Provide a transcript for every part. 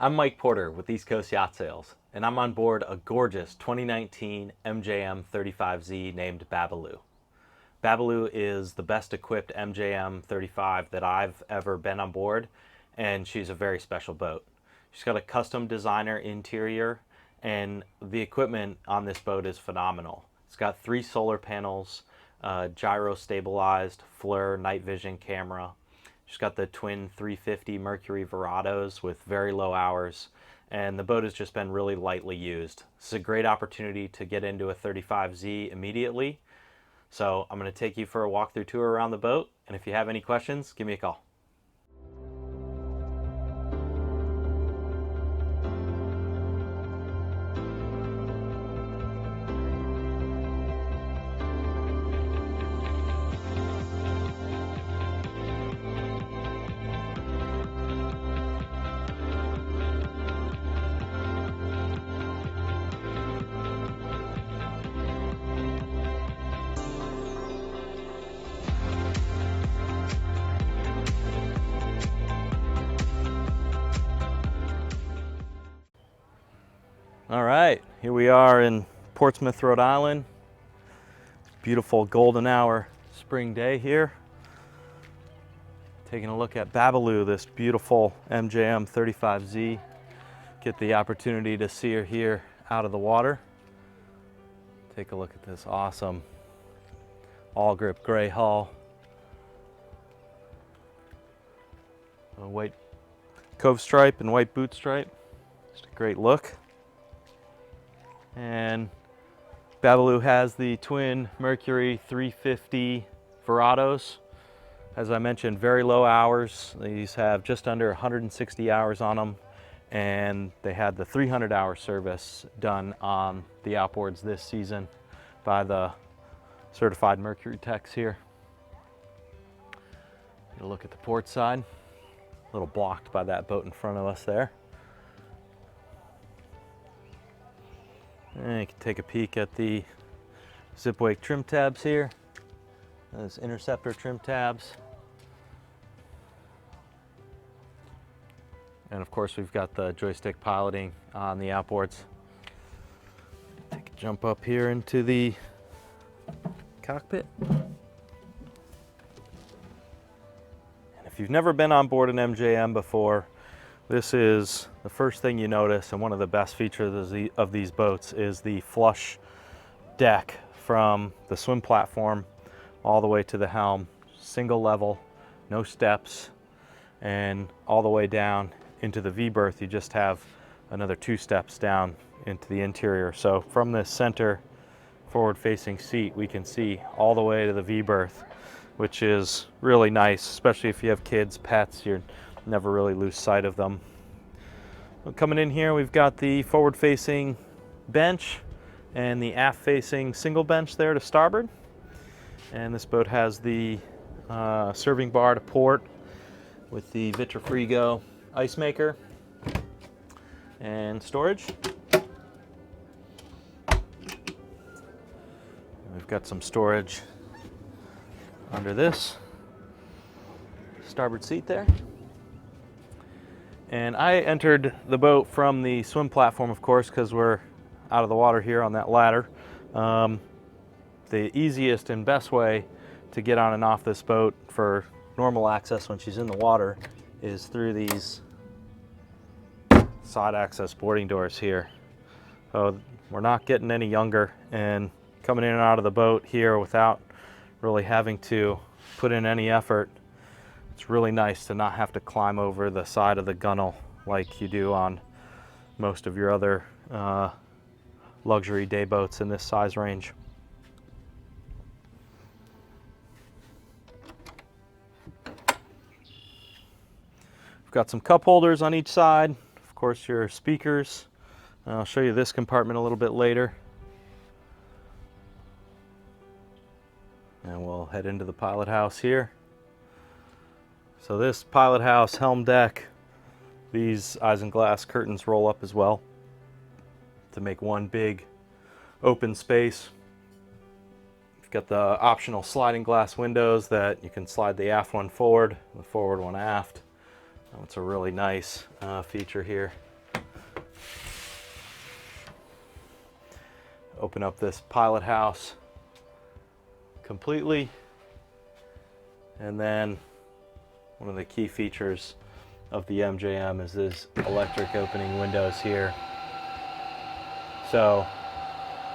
I'm Mike Porter with East Coast Yacht Sales, and I'm on board a gorgeous 2019 MJM 35Z named Babaloo. Babaloo is the best equipped MJM 35 that I've ever been on board, and she's a very special boat. She's got a custom designer interior, and the equipment on this boat is phenomenal. It's got 3 solar panels, gyro stabilized FLIR night vision camera. She's got the twin 350 Mercury Verados with very low hours, and the boat has just been really lightly used. This is a great opportunity to get into a 35Z immediately. So I'm going to take you for a walkthrough tour around the boat, and if you have any questions, give me a call. All right, here we are in Portsmouth, Rhode Island. Beautiful golden hour spring day here. Taking a look at Babaloo, this beautiful MJM 35Z. Get the opportunity to see her here out of the water. Take a look at this awesome all grip gray hull. A white cove stripe and white boot stripe. Just a great look. And Babaloo has the twin Mercury 350 Verados. As I mentioned, very low hours. These have just under 160 hours on them, and they had the 300-hour service done on the outboards this season by the certified Mercury techs here. Get a look at the port side. A little blocked by that boat in front of us there. And you can take a peek at the zip wake trim tabs here. Those interceptor trim tabs. And of course we've got the joystick piloting on the outboards. Take a jump up here into the cockpit. And if you've never been on board an MJM before, this is the first thing you notice, and one of the best features of these boats is the flush deck from the swim platform all the way to the helm. Single level, no steps, and all the way down into the V-berth, you just have another 2 steps down into the interior. So from this center forward-facing seat, we can see all the way to the V-berth, which is really nice, especially if you have kids, pets. You're never really lose sight of them. Well, coming in here, we've got the forward-facing bench and the aft-facing single bench there to starboard. And this boat has the serving bar to port with the Vitrifrigo ice maker and storage. We've got some storage under this starboard seat there. And I entered the boat from the swim platform, of course, because we're out of the water here on that ladder. The easiest and best way to get on and off this boat for normal access when she's in the water is through these side access boarding doors here. So we're not getting any younger, and coming in and out of the boat here without really having to put in any effort. It's really nice to not have to climb over the side of the gunnel like you do on most of your other luxury day boats in this size range. We've got some cup holders on each side. Of course, your speakers. I'll show you this compartment a little bit later. And we'll head into the pilot house here. So this pilot house helm deck, these isinglass curtains roll up as well to make one big open space. You've got the optional sliding glass windows that you can slide the aft one forward, the forward one aft. It's a really nice feature here. open up this pilot house completely. And then one of the key features of the MJM is this electric opening windows here. So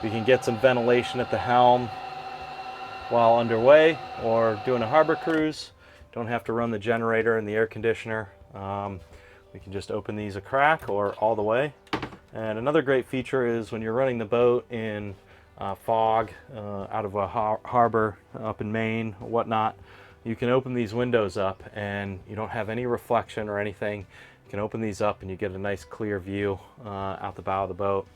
you can get some ventilation at the helm while underway or doing a harbor cruise. Don't have to run the generator and the air conditioner. We can just open these a crack or all the way. And another great feature is when you're running the boat in fog out of a harbor up in Maine or whatnot, you can open these windows up and you don't have any reflection or anything. You can open these up and you get a nice clear view out the bow of the boat.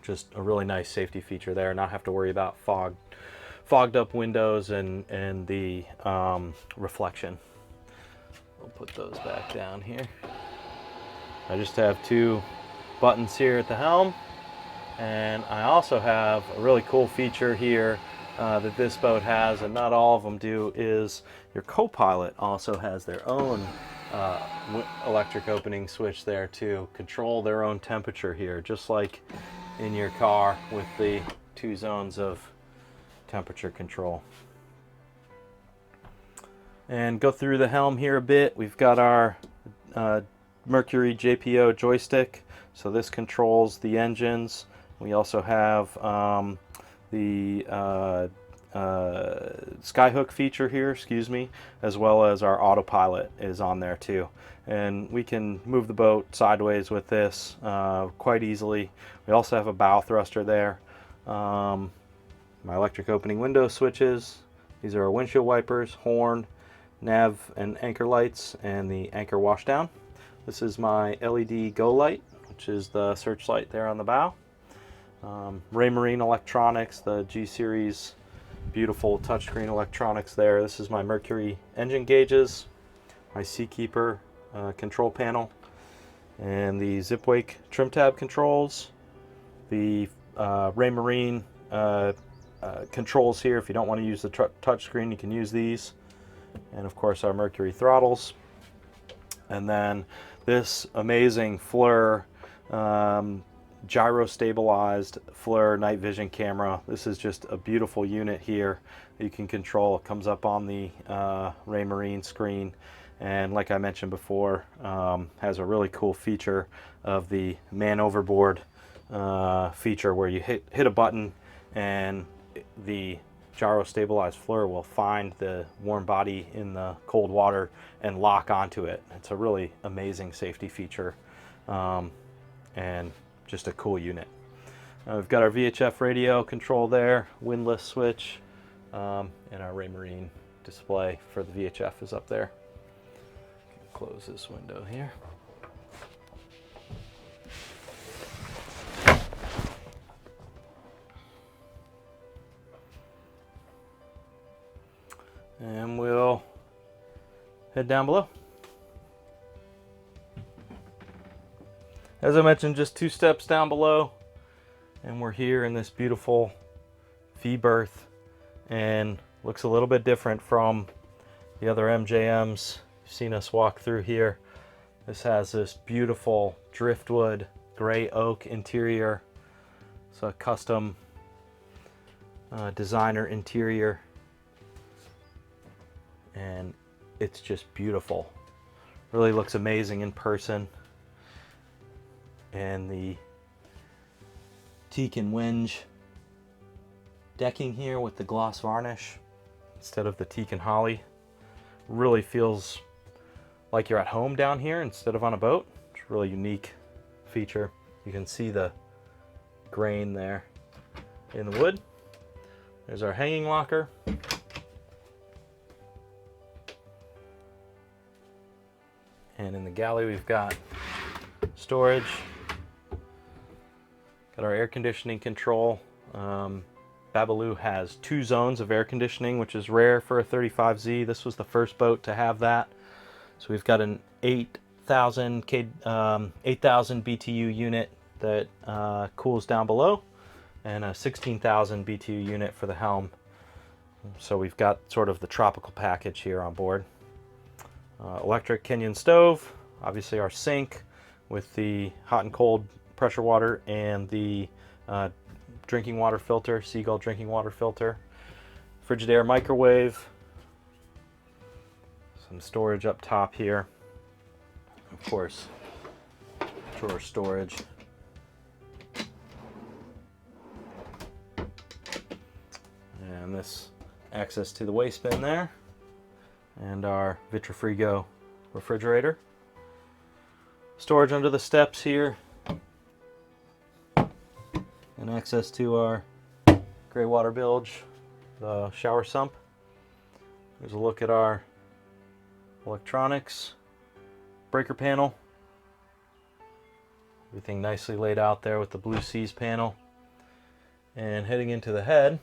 Just a really nice safety feature there. Not have to worry about fogged up windows and the reflection. We'll put those back down here. I just have two buttons here at the helm, and I also have a really cool feature here that this boat has, and not all of them do, is your co-pilot also has their own electric opening switch there to control their own temperature here, just like in your car with the 2 zones of temperature control. And go through the helm here a bit. We've got our Mercury JPO joystick, so this controls the engines. We also have the skyhook feature here, excuse me, as well as our autopilot is on there too. And we can move the boat sideways with this quite easily. We also have a bow thruster there. My electric opening window switches. These are our windshield wipers, horn, nav and anchor lights, and the anchor washdown. This is my LED go light, which is the searchlight there on the bow. Raymarine electronics, the G series, beautiful touchscreen electronics there. This is my Mercury engine gauges, my Seakeeper control panel, and the zip wake trim tab controls, the Raymarine controls here. If you don't want to use the touchscreen, you can use these, and of course our Mercury throttles. And then this amazing FLIR gyro stabilized FLIR night vision camera. This is just a beautiful unit here that you can control. It comes up on the Raymarine screen, and like I mentioned before, has a really cool feature of the man overboard feature, where you hit a button and the gyro stabilized FLIR will find the warm body in the cold water and lock onto it. It's a really amazing safety feature, and just a cool unit. We've got our VHF radio control there, windlass switch, and our Raymarine display for the VHF is up there. Close this window here. And we'll head down below. As I mentioned, just 2 steps down below, and we're here in this beautiful V berth, and looks a little bit different from the other MJMs you've seen us walk through here. This has this beautiful driftwood gray oak interior. It's a custom designer interior, and it's just beautiful. Really looks amazing in person. And the teak and whinge decking here with the gloss varnish instead of the teak and holly really feels like you're at home down here instead of on a boat. It's a really unique feature. You can see the grain there in the wood. There's our hanging locker. And in the galley we've got storage. Got our air conditioning control. Babaloo has 2 zones of air conditioning, which is rare for a 35Z. This was the first boat to have that. So we've got an 8,000 BTU unit that cools down below, and a 16,000 BTU unit for the helm. So we've got sort of the tropical package here on board. Electric Kenyan stove, obviously our sink with the hot and cold pressure water, and the drinking water filter, Seagull drinking water filter, Frigidaire microwave, some storage up top here, of course, drawer storage, and this access to the waste bin there, and our Vitrifrigo refrigerator. Storage under the steps here, and access to our gray water bilge, the shower sump. There's a look at our electronics, breaker panel. Everything nicely laid out there with the Blue Seas panel. And heading into the head,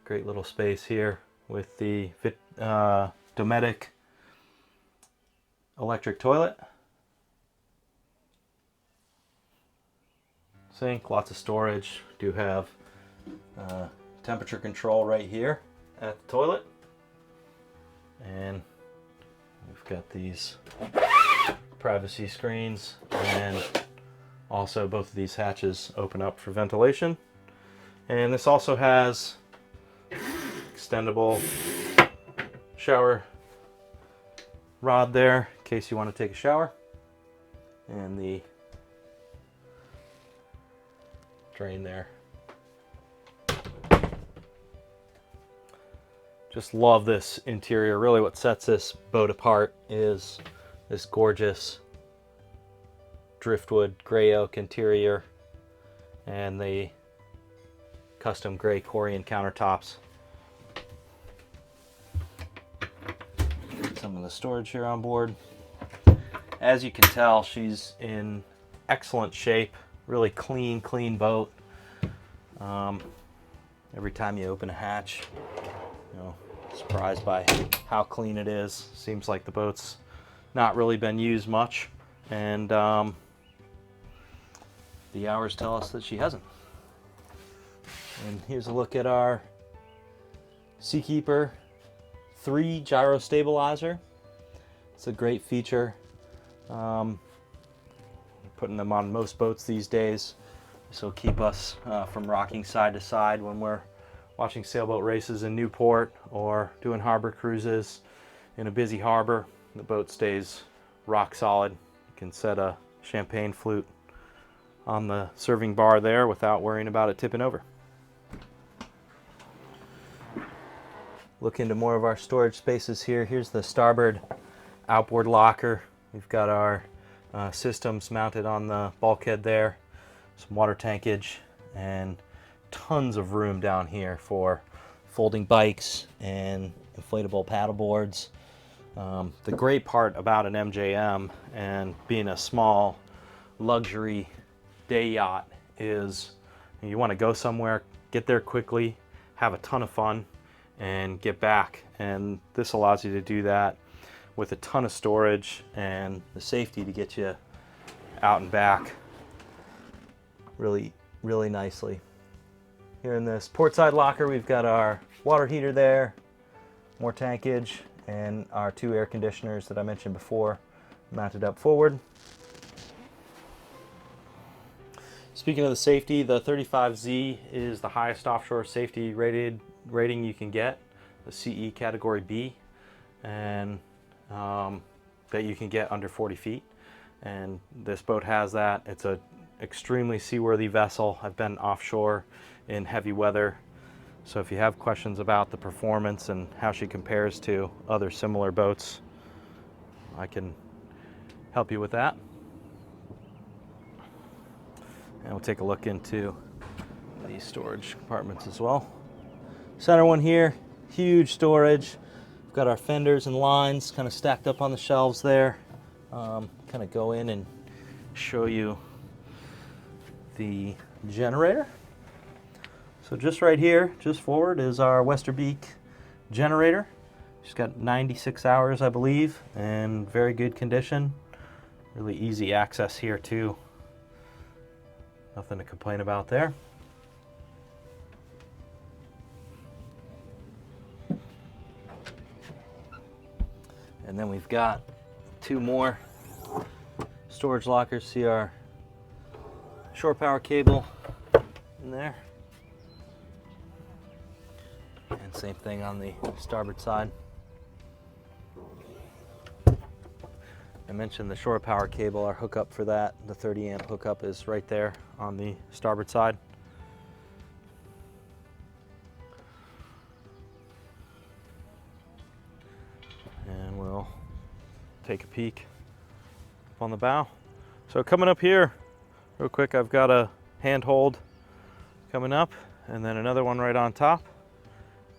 great little space here with the Dometic electric toilet. Sink, lots of storage. Do have temperature control right here at the toilet. And we've got these privacy screens, and also both of these hatches open up for ventilation. And this also has extendable shower rod there in case you want to take a shower, and the drain there. Just love this interior. Really what sets this boat apart is this gorgeous driftwood gray oak interior and the custom gray Corian countertops. Some of the storage here on board. As you can tell, she's in excellent shape. Really clean boat. Every time you open a hatch, surprised by how clean it is. Seems like the boat's not really been used much, and the hours tell us that she hasn't. And here's a look at our Seakeeper 3 gyro stabilizer. It's a great feature. Putting them on most boats these days. This will keep us from rocking side to side when we're watching sailboat races in Newport or doing harbor cruises in a busy harbor. The boat stays rock solid. You can set a champagne flute on the serving bar there without worrying about it tipping over. Look into more of our storage spaces here. Here's the starboard outboard locker. We've got our systems mounted on the bulkhead there, some water tankage, and tons of room down here for folding bikes and inflatable paddle boards. The great part about an MJM and being a small luxury day yacht is you want to go somewhere, get there quickly, have a ton of fun, and get back. And this allows you to do that with a ton of storage and the safety to get you out and back really nicely. Here in this portside locker, we've got our water heater there, more tankage, and our 2 air conditioners that I mentioned before mounted up forward. Speaking of the safety, the 35Z is the highest offshore safety rating you can get, the CE category B, and that you can get under 40 feet. And this boat has that. It's an extremely seaworthy vessel. I've been offshore in heavy weather, so if you have questions about the performance and how she compares to other similar boats, I can help you with that. And we'll take a look into these storage compartments as well. Center one here, huge storage. We've got our fenders and lines kind of stacked up on the shelves there. Kind of go in and show you the generator. So just right here, just forward, is our Westerbeek generator. She's got 96 hours, I believe, and very good condition. Really easy access here too. Nothing to complain about there. And then we've got 2 more storage lockers. See our shore power cable in there. And same thing on the starboard side. I mentioned the shore power cable, our hookup for that, the 30 amp hookup is right there on the starboard side. And we'll take a peek up on the bow. So coming up here, real quick, I've got a handhold coming up and then another one right on top.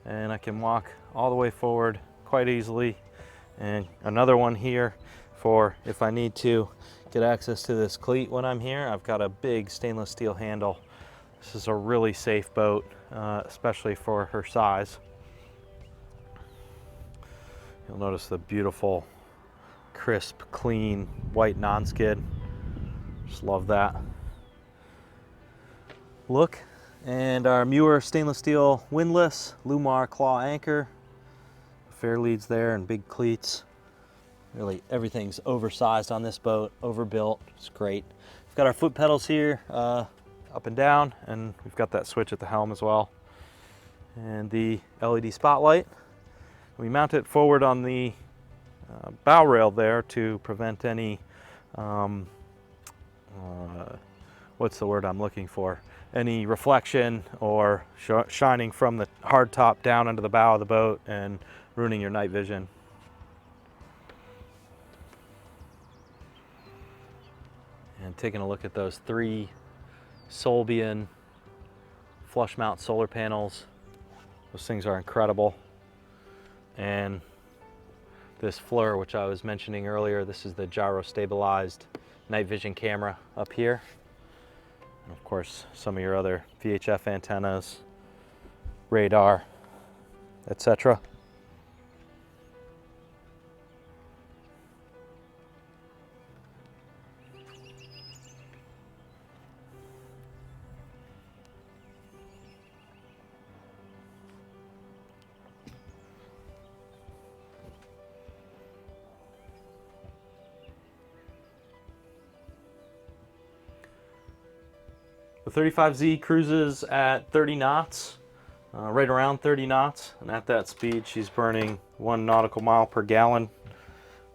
And I can walk all the way forward quite easily. And another one here for if I need to get access to this cleat when I'm here. I've got a big stainless steel handle. This is a really safe boat, especially for her size. You'll notice the beautiful, crisp, clean, white non-skid. Just love that look. And our Muir stainless steel windlass, Lumar claw anchor, fair leads there and big cleats. Really everything's oversized on this boat, overbuilt, it's great. We've got our foot pedals here, up and down, and we've got that switch at the helm as well. And the LED spotlight. We mount it forward on the bow rail there to prevent any, what's the word I'm looking for? Any reflection or shining from the hard top down onto the bow of the boat and ruining your night vision. And taking a look at those 3 Solbian flush mount solar panels. Those things are incredible. And this FLIR, which I was mentioning earlier, this is the gyro stabilized night vision camera up here. And of course, some of your other VHF antennas, radar, etc. The 35Z cruises at 30 knots, right around 30 knots, and at that speed she's burning 1 nautical mile per gallon,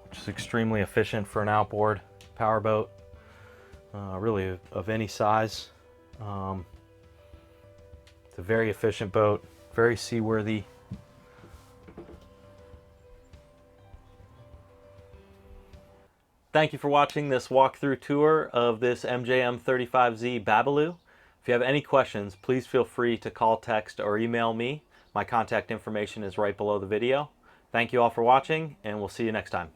which is extremely efficient for an outboard powerboat, really of any size. It's a very efficient boat, very seaworthy. Thank you for watching this walkthrough tour of this MJM 35Z Babaloo. If you have any questions, please feel free to call, text, or email me. My contact information is right below the video. Thank you all for watching, and we'll see you next time.